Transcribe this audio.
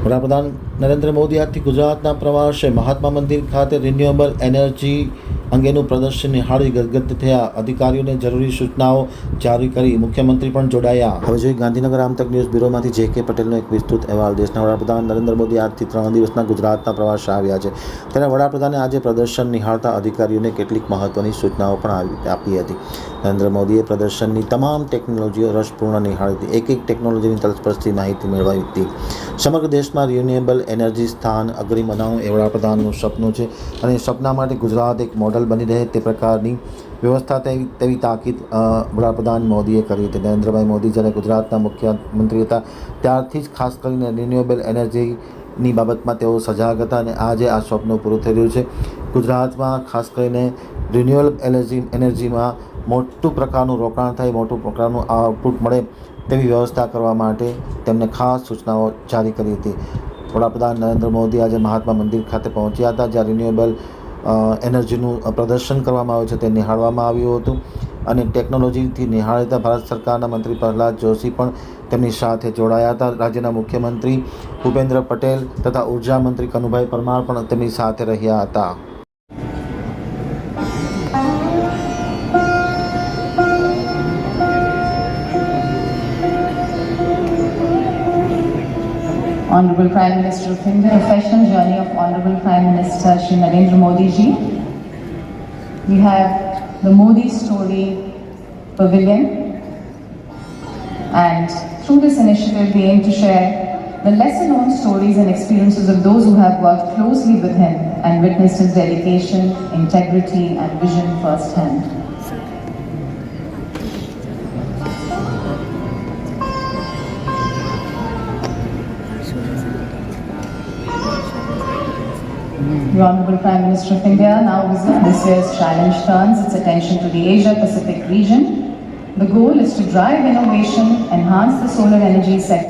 વડાપ્રધાન નરેન્દ્ર મોદી આજથી ગુજરાતના પ્રવાસે મહાત્મા મંદિર ખાતે રિન્યુએબલ એનર્જી અંગેનું પ્રદર્શન નિહાળી ગદગદ થયા. અધિકારીઓને જરૂરી સૂચનાઓ જારી કરી. મુખ્યમંત્રી પણ જોડાયા. હવે જોઈએ ગાંધીનગર આમતક ન્યૂઝ બ્યુરોમાંથી જે.કે. પટેલનો એક વિસ્તૃત અહેવાલ. દેશના વડાપ્રધાન નરેન્દ્ર મોદી આજથી 3 દિવસના ગુજરાતના પ્રવાસે આવ્યા છે. ત્યારે વડાપ્રધાને આજે પ્રદર્શન નિહાળતા અધિકારીઓને કેટલીક મહત્વની સૂચનાઓ પણ આપી હતી. નરેન્દ્ર મોદીએ પ્રદર્શનની તમામ ટેકનોલોજીઓ રસપૂર્ણ નિહાળી હતી. એક ટેકનોલોજીની તલસ્પર્શી માહિતી મેળવી હતી. સમગ્ર દેશમાં રિન્યુએબલ એનર્જી સ્થાન અગ્રી બનાવવું એ વડાપ્રધાનનું સપનું છે અને એ સપના માટે ગુજરાત એક મોડલ બની રહે તે પ્રકારની વ્યવસ્થા તેવી તાકીદ વડાપ્રધાન મોદીએ કરી હતી. નરેન્દ્રભાઈ મોદી જ્યારે ગુજરાતના મુખ્યમંત્રી હતા ત્યારથી જ ખાસ કરીને રિન્યુએબલ એનર્જીની બાબતમાં તેઓ સજાગ હતા અને આજે આ સ્વપ્ન પૂરું થઈ રહ્યું છે. ગુજરાતમાં ખાસ કરીને રિન્યુએબલ એનર્જીમાં મોટું પ્રકારનું રોકાણ થાય, મોટું પ્રકારનું આઉટપુટ મળે તેવી વ્યવસ્થા કરવા માટે તેમને ખાસ સૂચનાઓ જારી કરી હતી. વડાપ્રધાન નરેન્દ્ર મોદી આજે મહાત્મા મંદિર ખાતે પહોંચ્યા હતા, જ્યાં રિન્યુએબલ એનર્જીનું પ્રદર્શન કરવામાં આવ્યું છે તે નિહાળવામાં આવ્યું હતું અને ટેકનોલોજીથી નિહાળતા ભારત સરકારના મંત્રી પ્રહલાદ જોશી પણ તેમની સાથે જોડાયા હતા. રાજ્યના મુખ્યમંત્રી ભૂપેન્દ્ર પટેલ તથા ઉર્જા મંત્રી કનુભાઈ પરમાર પણ તેમની સાથે રહ્યા હતા. Honorable Prime Minister of India, professional journey of Honorable Prime Minister Shri Narendra Modi ji. We have the Modi Story Pavilion, and through this initiative we aim to share the lesser known stories and experiences of those who have worked closely with him and witnessed his dedication, integrity and vision firsthand. The Honorable Prime Minister of India now visits this year's challenge turns its attention to the Asia-Pacific region. The goal is to drive innovation, enhance the solar energy sector.